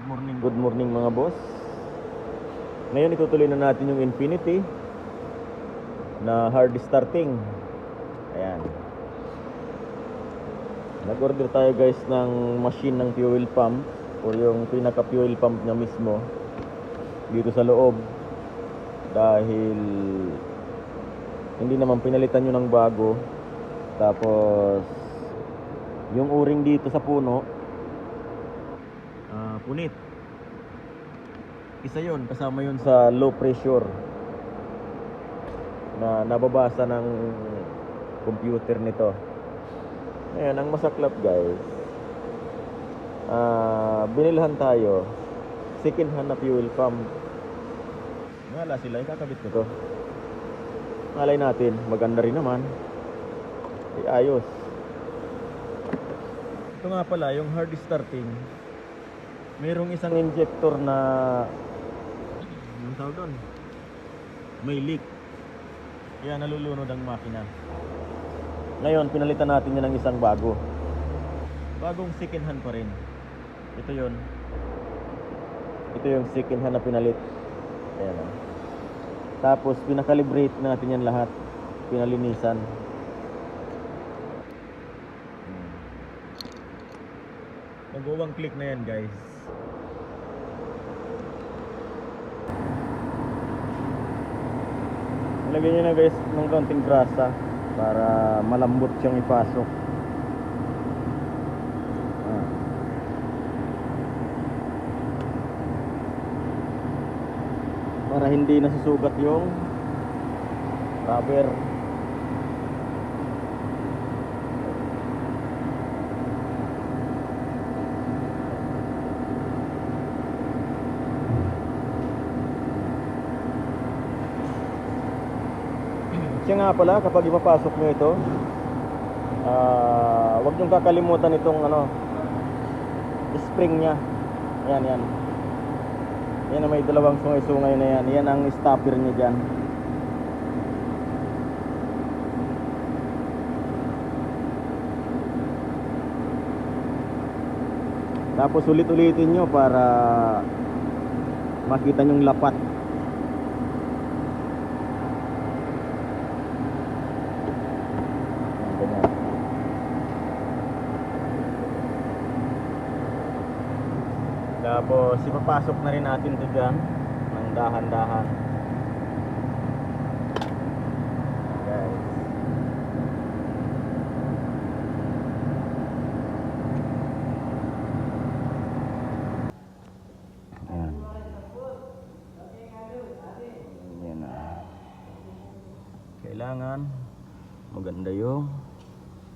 Good morning mga boss. Ngayon itutuloy na natin yung Infinity na hard starting. Ayan. Nag-order tayo guys ng machine ng fuel pump, o yung pinaka fuel pump niya mismo dito sa loob, dahil hindi naman pinalitan yun ng bago. Tapos yung o-ring dito sa puno, punit. Isa yun, kasama yun sa low pressure na nababasa ng computer nito. Ngayon, ang masaklap guys, binilhan tayo second hand na fuel pump. Wala sila, ikakabit ko to. Malay natin, maganda rin naman, ayos. Ito nga pala, yung hard starting, mayroong isang injector na anong tawag doon? May leak. Kaya nalulunod ang makina. Ngayon, pinalitan natin yan ng isang bago. Bagong second hand pa rin. Ito yun. Ito yung second hand na pinalit. Ayan o. Tapos, pinakalibrate natin yan lahat. Pinalinisan. Nag-1 click na yan guys. Lagyan nyo na guys ng konting grasa para malambot siyang ipasok. Para hindi nasusugat yung rubber. Siya nga pala, kapag ipapasok nyo ito, huwag nyong kakalimutan itong spring nya. Ayan, yan. Yan na may dalawang sungay-sungay na yan. Yan ang stopper nya dyan. Tapos ulit-ulitin nyo para makita nyong lapat. Tapos ipapasok na rin natin ito dyan ng dahan-dahan guys. Ayan. Ayan na. Kailangan maganda yung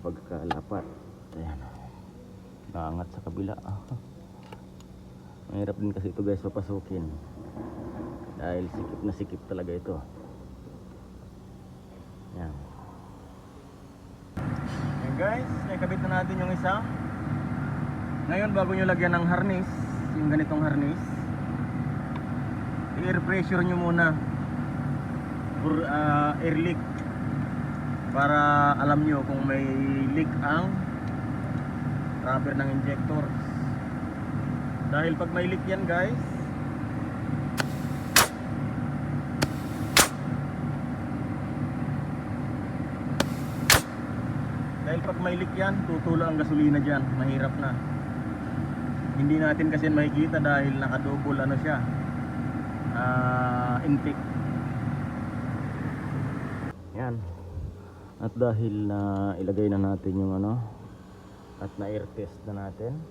pagkalapat. Ayan. Naangat sa kabila. Mahirap din kasi ito guys papasukin, dahil sikip na sikip talaga ito. Yan. Yan guys, nakabit na natin yung isa. Ngayon, bago nyo lagyan ng harness, yung ganitong harness, i-air pressure nyo muna for air leak, para alam nyo kung may leak ang rubber ng injector. Dahil pag may leak yan guys, tutulo ang gasolina dyan. Mahirap na. Hindi natin kasi makikita dahil nakadouble siya, intake. Yan. At dahil na ilagay na natin yung at na air test na natin,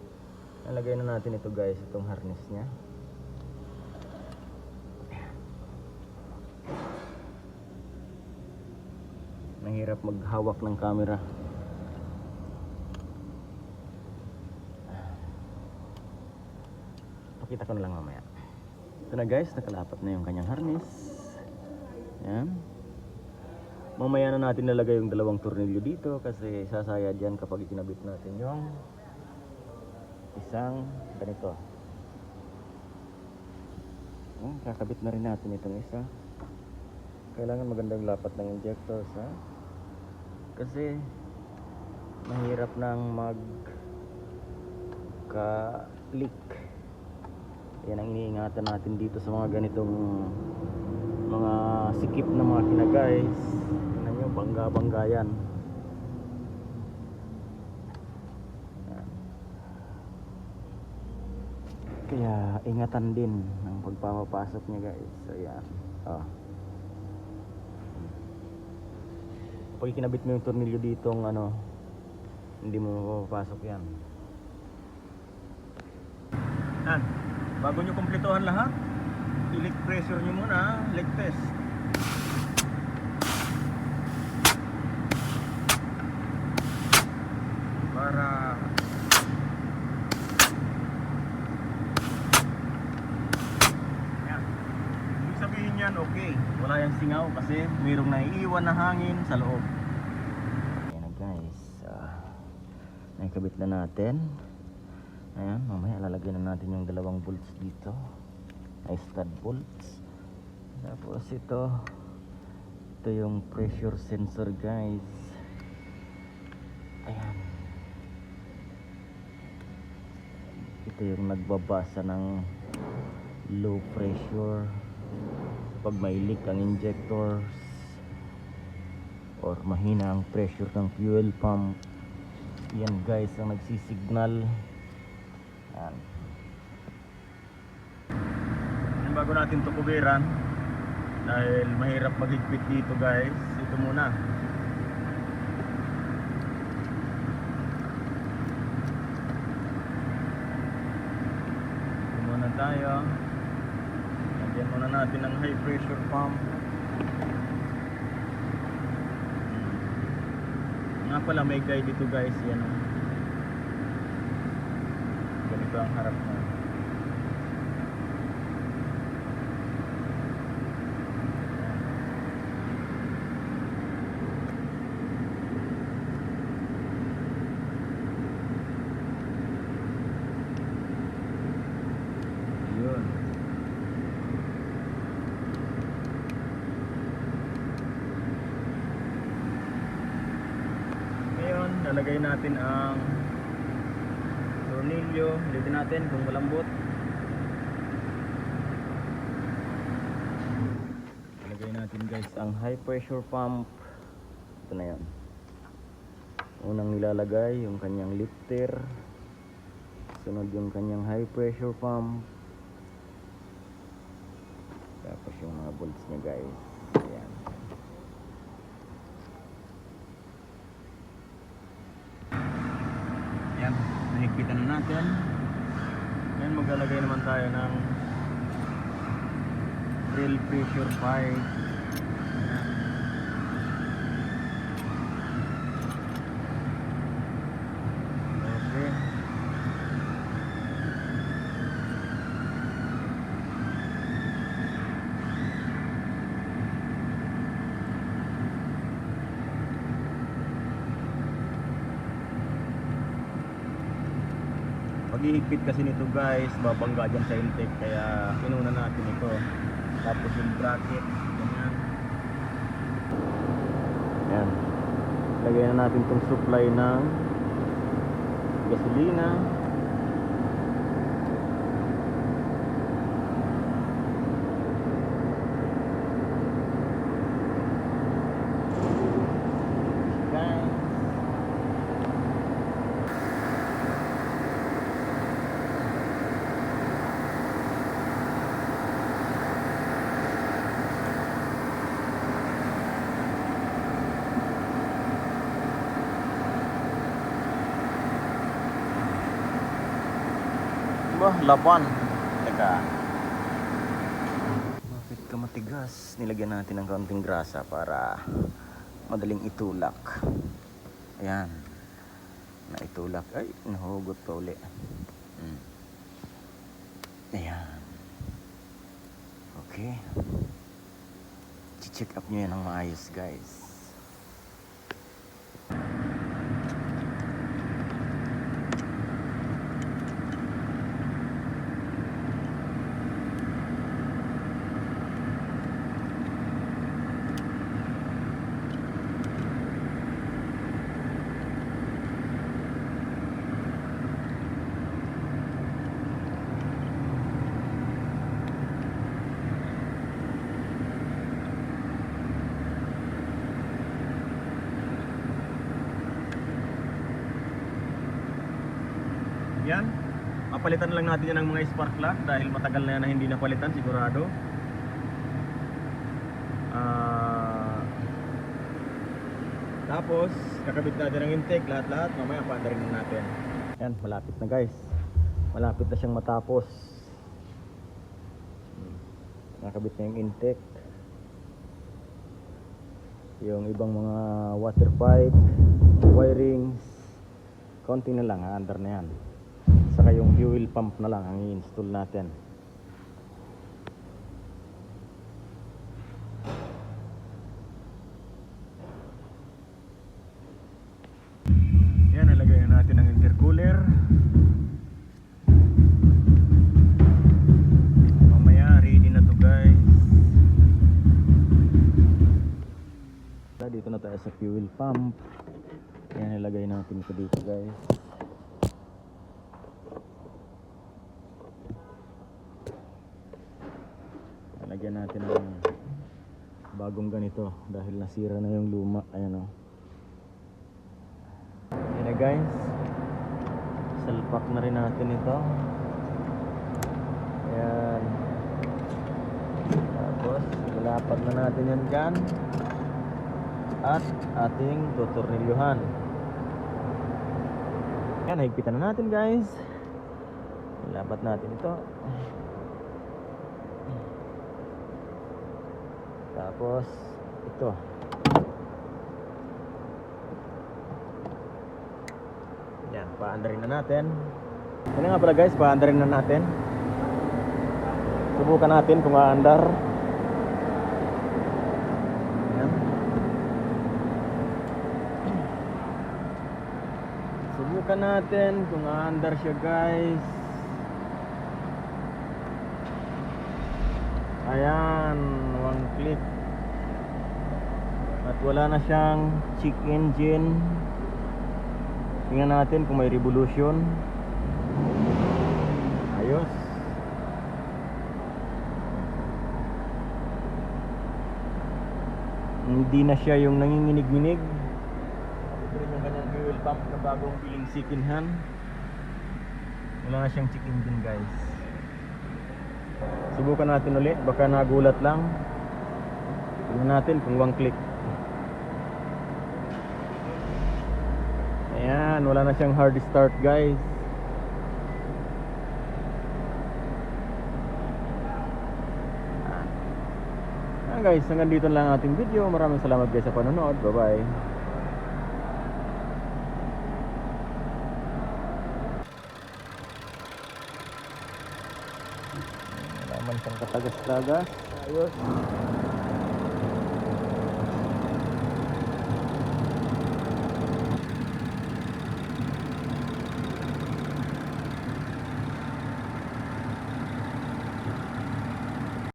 nalagay na natin ito guys, itong harness nya. Mahirap maghawak ng camera. Pakita ko na lang mamaya. Ito na guys, nakalapat na yung kanyang harness. Yan. Mamaya na natin nalagay yung dalawang tornilyo dito, kasi sasaya dyan kapag ikinabit natin yung isang ganito. Kakabit na rin natin itong isa. Kailangan magandang lapat ng injectors, kasi mahirap nang magka-leak Yan ang iniingatan natin dito sa mga ganitong mga sikip na makina guys. Tingnan nyo, bangga-bangga yan. Kaya ingatan din ang pagpapasok niya guys. Ayan. Pag kinabit mo yung tornilyo dito hindi mo mapapasok yan. Bago nyo kumpletuhan lahat, i-leak pressure nyo muna, leg test. Para yan. Ibig sabihin yan, okay, wala yung singaw kasi mayroong naiiwan na hangin sa loob. Ayan na guys, naikabit na natin. Ayan, mamaya lalagyan na natin yung dalawang bolts dito, ay stud bolts. Tapos ito yung pressure sensor guys. Ayan, ito yung nagbabasa ng low pressure pag may leak ang injectors or mahina ang pressure ng fuel pump. Yan guys ang nagsisignal. Yan. Bago natin ito kubiran, dahil mahirap maghigpit dito guys, ito muna. Ito muna tayo. Lagyan muna natin ang high pressure pump. Nga pala may guide dito guys, yan o. Ganito ang harap na. Yun. Ngayon, lalagay natin ang tornilyo, ulitin natin kung malambot. Ilagay natin guys ang high pressure pump. Ito na yan. Unang nilalagay yung kanyang lifter, sunod yung kanyang high pressure pump, tapos yung mga bolts nya guys. Ayan. Ayan, nahigpitan na natin. Ngayon maglalagay naman tayo ng real pressure pipe. Okay. Paghihigpit kasi nito guys, babangga dyan sa intake, kaya inuna natin ito. Tapos yung bracket, ganyan. Ayan, lagyan na natin itong supply ng gasolina. Laban. Teka. Bakit ka matigas? Nilagyan natin ng kaunting grasa para madaling itulak. Ayan. Naitulak. Ay, nahugot pa uli. Ayan. Okay. Check up nyo yan ng maayos guys. papalitan lang natin yan ng mga spark plug dahil matagal na yan na hindi napalitan sigurado. Tapos kakabit natin ang intake lahat-lahat, mamaya paandarin na natin. Yan, malapit na guys, malapit na siyang matapos. Nakabit na yung intake, yung ibang mga water pipe, wirings, konti na lang, under na yan. Saka yung fuel pump na lang ang i-install natin. Yan, nalagay na natin ang intercooler. Mamaya ready na to guys. Dito na tayo sa fuel pump. Yan, nilagay natin ito dito guys. Lagyan natin ng bagong ganito dahil nasira na yung luma. Ayan o. Yan na guys, salpak na rin natin ito. Ayan. Tapos ilapat na natin yan dyan at ating tutornilyuhan. Yan, higpitan na natin guys. Ilapat natin ito. Tapos ito. Yan, paandarin na natin. Yan nga pala guys, paandarin na natin. Subukan natin kung aandar. Yan. Subukan natin kung aandar siya guys. Ayan, one click. At wala na siyang check engine. Tingnan natin kung may revolution. Ayos. Hindi na siya yung nanginginig-nginig. Ito rin yung kanyang fuel pump na bagong piling second hand. Wala na siyang check engine guys. Subukan natin ulit, baka nagulat lang. Tingnan natin kung one click. Ayan, wala na siyang hard start guys. Ayan guys, hanggang dito lang ang ating video. Maraming salamat guys sa panonood. Bye bye. Naman siyang katagas-tagas. Ayos.